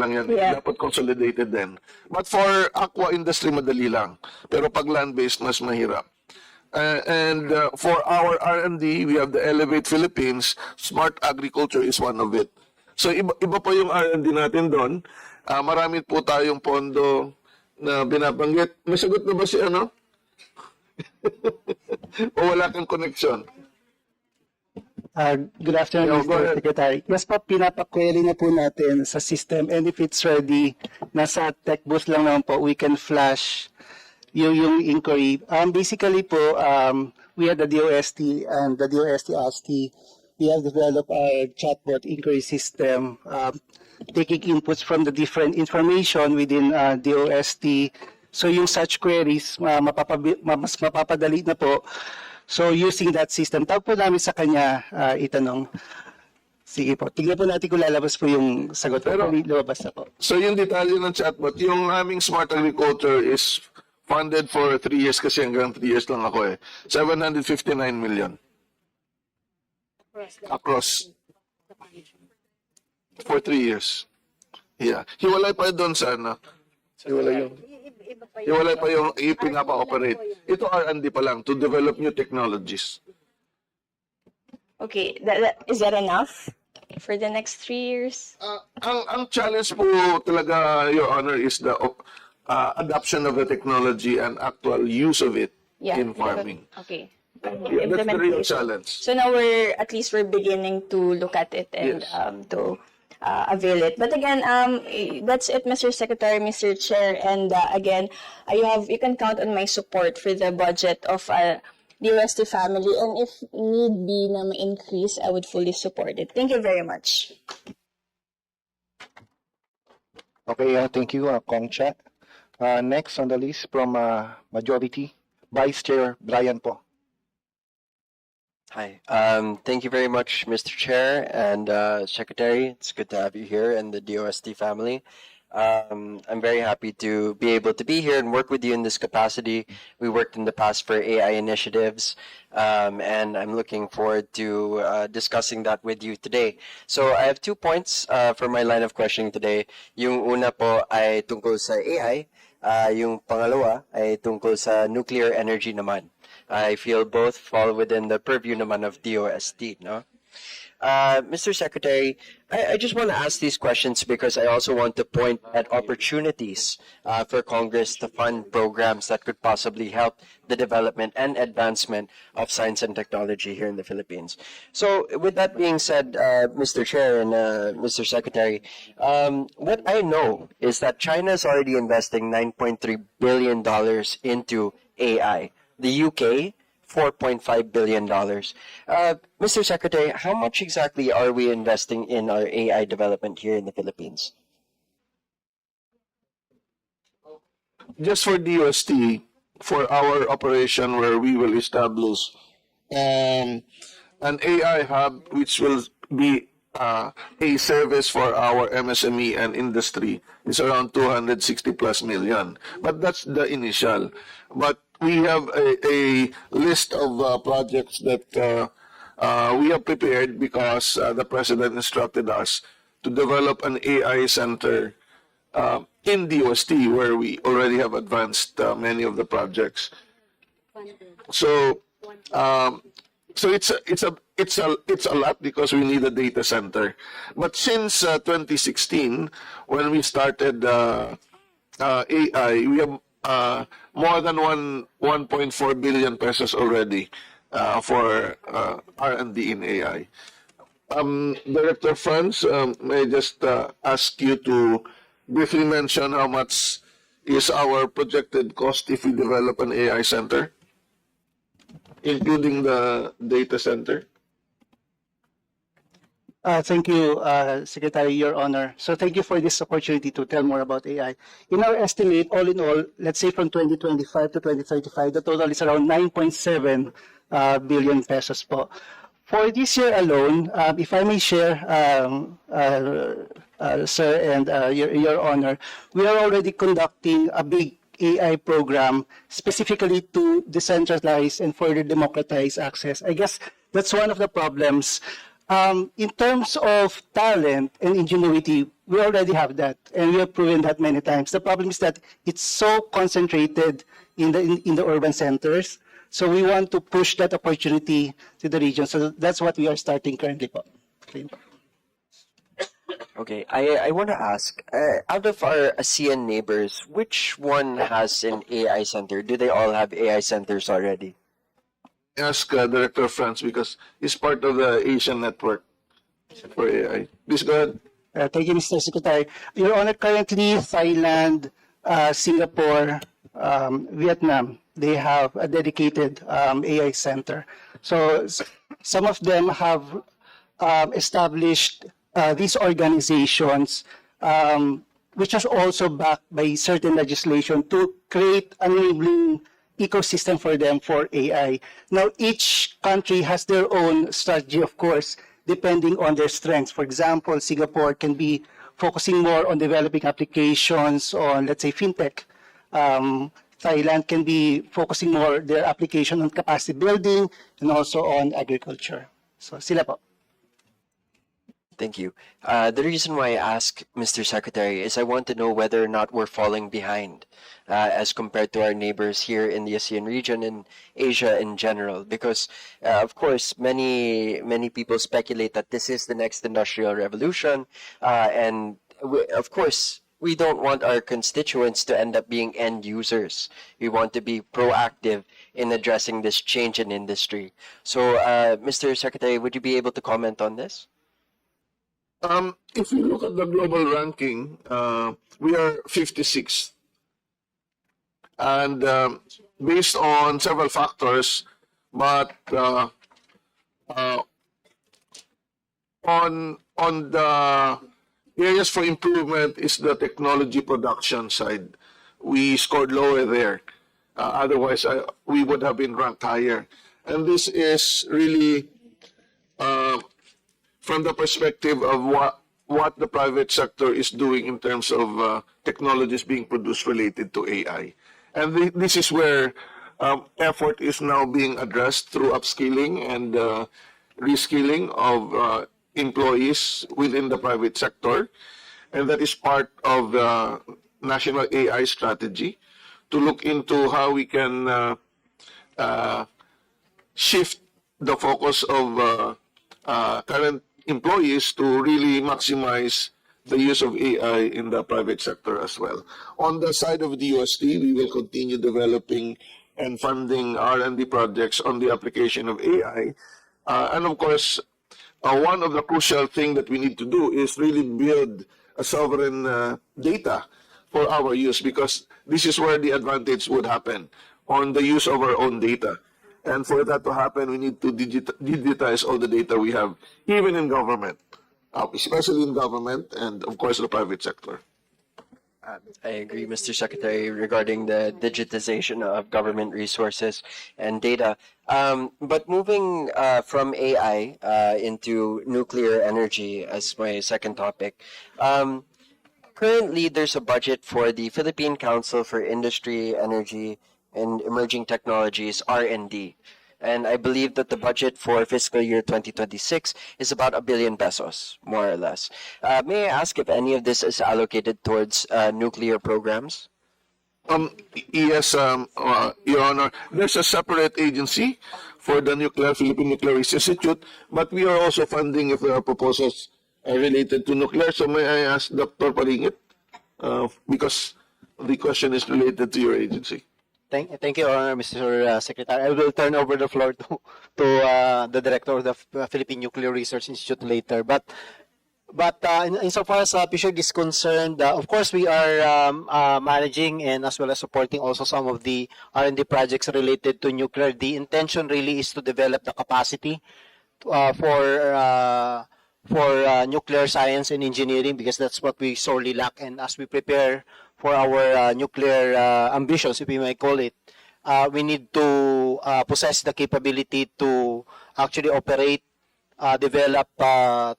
lang yan. Yeah. Dapat consolidated din. But for aqua industry, madali lang. Pero pag land-based, mas mahirap. For our R&D, we have the Elevate Philippines. Smart Agriculture is one of it. So iba pa yung R&D natin doon. Marami po tayong pondo na binabanggit. May sagot na ba si ano? O wala kang connection? Good afternoon, Mr. Secretary. Yes po, pinapaquery na po natin sa system, and if it's ready, nasa tech booth lang naman po, we can flash yung inquiry. Basically po, we had the DOST and the DOST ASTI. We have developed our chatbot inquiry system, taking inputs from the different information within DOST. So yung such queries, mas mapapadali na po. So using that system, tawag po namin sa kanya itanong. Sige po, tignan po natin kung lalabas po yung sagot. Pero lumabas na po. So yung detalye ng chatbot, yung aming Smart Agriculture is funded for 3 years kasi hanggang 3 years lang ako 759 million. Across. For 3 years. Yeah. Hiwalay pa doon sa ano. Hiwalay pa yung pinapa-operate. Ito R&D pa lang to develop new technologies. Okay, is that enough for the next 3 years? Ang challenge po talaga, Your Honor, is the adoption of the technology and actual use of it in farming. Okay. Yeah, that's the real challenge. So now we're beginning to look at it and to avail it. But again, that's it, Mr. Secretary, Mr. Chair, and again, you can count on my support for the budget of the DOST family, and if need be na ma-increase, I would fully support it. Thank you very much. Okay, thank you, Kong Cha. Next on the list from Majority, Vice Chair Brian po. Hi. Thank you very much, Mr. Chair and Secretary. It's good to have you here and the DOST family. I'm very happy to be able to be here and work with you in this capacity. We worked in the past for AI initiatives, and I'm looking forward to discussing that with you today. So I have 2 points for my line of questioning today. Yung una po ay tungkol sa AI. Yung pangalawa ay tungkol sa nuclear energy naman. I feel both fall within the purview naman of DOST, no? Mr. Secretary, I just want to ask these questions because I also want to point at opportunities for Congress to fund programs that could possibly help the development and advancement of science and technology here in the Philippines. So with that being said, Mr. Chair and Mr. Secretary, what I know is that China is already investing $9.3 billion into AI. The UK, $4.5 billion. Mr. Secretary, how much exactly are we investing in our AI development here in the Philippines? Just for DOST, for our operation where we will establish an AI hub which will be a service for our MSME and industry is around 260 plus million. But that's the initial. But we have a list of projects that we have prepared because the President instructed us to develop an AI center in DOST where we already have advanced many of the projects. So it's a lot because we need a data center. But since 2016, when we started AI, we have more than 1.4 billion pesos already for R&D in AI. Director Franz, may I just ask you to briefly mention how much is our projected cost if we develop an AI center, including the data center? Thank you, Secretary, Your Honor. So thank you for this opportunity to tell more about AI. In our estimate, all in all, let's say from 2025 to 2035, the total is around 9.7 billion pesos po. For this year alone, if I may share, Sir and Your Honor, we are already conducting a big AI program specifically to decentralize and further democratize access. I guess that's one of the problems. In terms of talent and ingenuity, we already have that, and we have proven that many times. The problem is that it's so concentrated in the urban centers. So we want to push that opportunity to the region. So that's what we are starting currently po. Okay. Okay, I want to ask, out of our ASEAN neighbors, which one has an AI center? Do they all have AI centers already? Ask Director Franz because he's part of the Asian network for AI. Please go ahead. Thank you, Mr. Secretary. Your Honor, currently Thailand, Singapore, Vietnam, they have a dedicated AI center. So some of them have established these organizations, which is also backed by certain legislation to create an enabling ecosystem for them for AI. Now, each country has their own strategy, of course, depending on their strengths. For example, Singapore can be focusing more on developing applications on, let's say, fintech. Thailand can be focusing more their application on capacity building and also on agriculture. So, sila po. Thank you. The reason why I ask, Mr. Secretary, is I want to know whether or not we're falling behind as compared to our neighbors here in the ASEAN region and Asia in general. Because, of course, many people speculate that this is the next industrial revolution. And of course, we don't want our constituents to end up being end users. We want to be proactive in addressing this change in industry. So, Mr. Secretary, would you be able to comment on this? If you look at the global ranking, we are 56th. And based on several factors, but on the areas for improvement is the technology production side. We scored lower there. Otherwise, we would have been ranked higher. And this is really from the perspective of what the private sector is doing in terms of technologies being produced related to AI. And this is where effort is now being addressed through upskilling and reskilling of employees within the private sector. And that is part of the national AI strategy to look into how we can shift the focus of current employees to really maximize the use of AI in the private sector as well. On the side of the DOST, we will continue developing and funding R&D projects on the application of AI. And of course, one of the crucial things that we need to do is really build a sovereign data for our use, because this is where the advantage would happen, on the use of our own data. And for that to happen, we need to digitize all the data we have, even in government, especially in government and, of course, the private sector. I agree, Mr. Secretary, regarding the digitization of government resources and data. But moving from AI into nuclear energy as my second topic, currently there's a budget for the Philippine Council for Industry, Energy, and Emerging Technologies, R&D. And I believe that the budget for fiscal year 2026 is about 1 billion pesos, more or less. May I ask if any of this is allocated towards nuclear programs? Yes, Your Honor. There's a separate agency for the Philippine Nuclear Research Institute, but we are also funding if there are proposals related to nuclear. So may I ask Dr. Paringit, because the question is related to your agency. Thank you, Mr. Secretary. I will turn over the floor to the director of the Philippine Nuclear Research Institute later. But insofar as PSURG is concerned, of course we are managing and as well as supporting also some of the R&D projects related to nuclear. The intention really is to develop the capacity for nuclear science and engineering, because that's what we sorely lack. And as we prepare for our nuclear ambitions, if we may call it, we need to possess the capability to actually operate, develop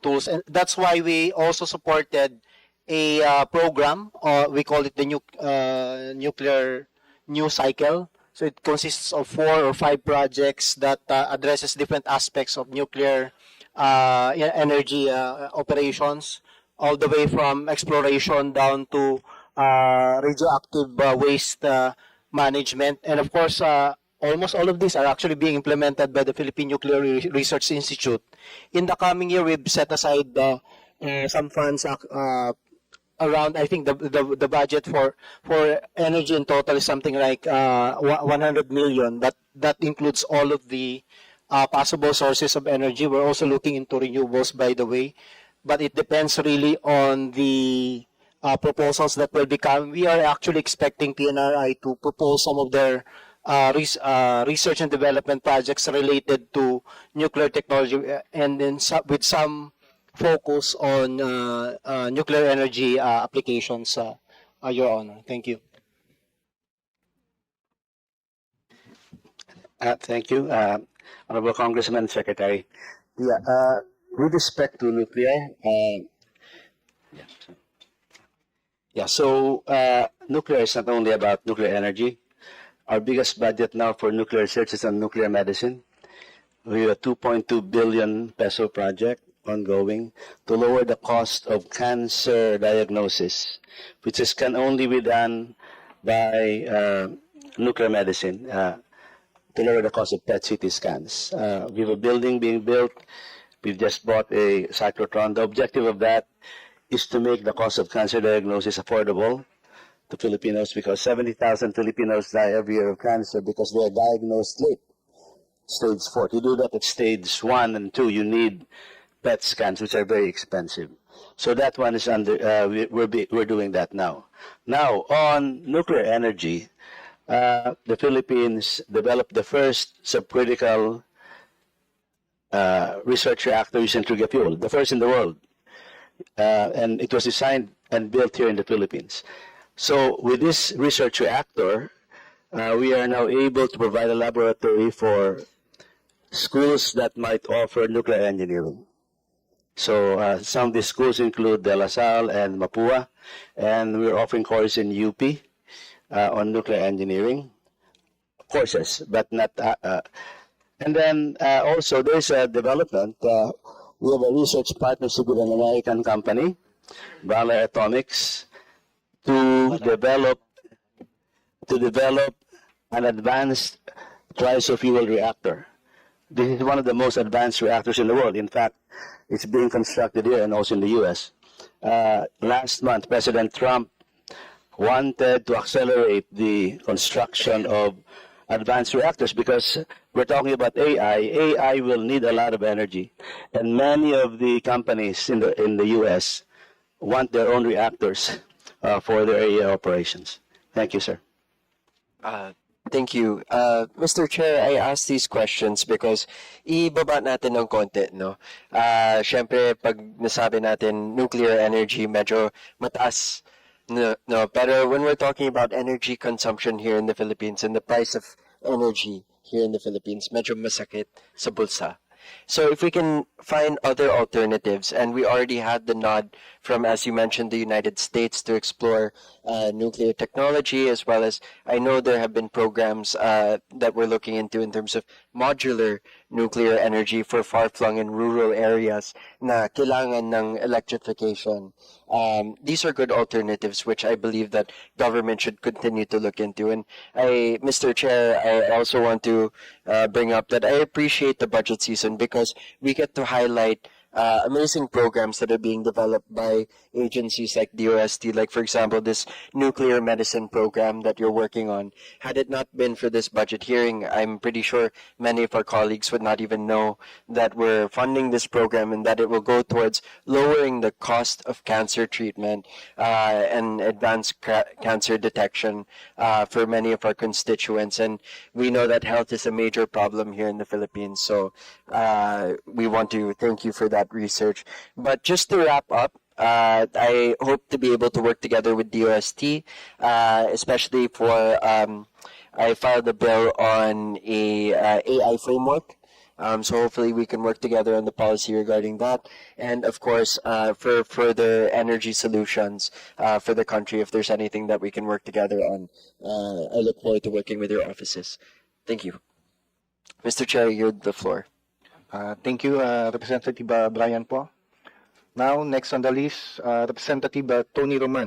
tools. And that's why we also supported a program, we call it the nuclear new cycle. So it consists of 4 or 5 projects that addresses different aspects of nuclear energy operations, all the way from exploration down to radioactive waste management. And of course, almost all of these are actually being implemented by the Philippine Nuclear Research Institute. In the coming year, we've set aside some funds around, I think the budget for energy in total is something like 100 million, but that includes all of the possible sources of energy. We're also looking into renewables, by the way, but it depends really on the proposals that will become. We are actually expecting PNRI to propose some of their research and development projects related to nuclear technology, and then with some focus on nuclear energy applications, Your Honor. Thank you. Thank you, Honorable Congressman Secretary. Yeah, with respect to nuclear, nuclear is not only about nuclear energy. Our biggest budget now for nuclear research is on nuclear medicine. We have a 2.2 billion peso project ongoing to lower the cost of cancer diagnosis, which can only be done by nuclear medicine, to lower the cost of PET-CT scans. We have a building being built. We've just bought a cyclotron. The objective of that is to make the cost of cancer diagnosis affordable to Filipinos, because 70,000 Filipinos die every year of cancer because they are diagnosed late, stage 4. To do that at stage 1 and 2, you need PET scans, which are very expensive. So that one is under, we're doing that now. Now, on nuclear energy, the Philippines developed the first subcritical research reactor using trigger fuel, the first in the world. And it was designed and built here in the Philippines. So with this research reactor, we are now able to provide a laboratory for schools that might offer nuclear engineering. So some of these schools include De La Salle and Mapua, and we're offering courses in UP on nuclear engineering courses, but not. And then also there's a development. We have a research partnership with an American company, Valor Atomics, to develop an advanced trisofuel reactor. This is one of the most advanced reactors in the world. In fact, it's being constructed here and also in the U.S. Last month, President Trump wanted to accelerate the construction of advanced reactors because we're talking about AI. AI will need a lot of energy, and many of the companies in the U.S. want their own reactors for their AI operations. Thank you, sir. Thank you. Mr. Chair, I ask these questions because ibaba natin ng konti, no? Syempre, pag nasabi natin nuclear energy, medyo mataas. No, pero when we're talking about energy consumption here in the Philippines and the price of energy here in the Philippines, medyo masakit sa bulsa. So if we can find other alternatives, and we already had the nod from, as you mentioned, the United States to explore nuclear technology, as well as I know there have been programs that we're looking into in terms of modular nuclear energy for far-flung and rural areas na kailangan ng electrification. These are good alternatives, which I believe that government should continue to look into. And Mr. Chair, I also want to bring up that I appreciate the budget season because we get to highlight amazing programs that are being developed by agencies like DOST, like, for example, this nuclear medicine program that you're working on. Had it not been for this budget hearing, I'm pretty sure many of our colleagues would not even know that we're funding this program and that it will go towards lowering the cost of cancer treatment and advanced cancer detection for many of our constituents. And we know that health is a major problem here in the Philippines, so we want to thank you for that research. But just to wrap up, I hope to be able to work together with DOST, especially for I filed a bill on a AI framework. So hopefully we can work together on the policy regarding that, and of course for further energy solutions for the country. If there's anything that we can work together on, I look forward to working with your offices. Thank you, Mr. Chair. You have the floor. Thank you, Representative Brian po. Now, next on the list, Representative Tony Roman.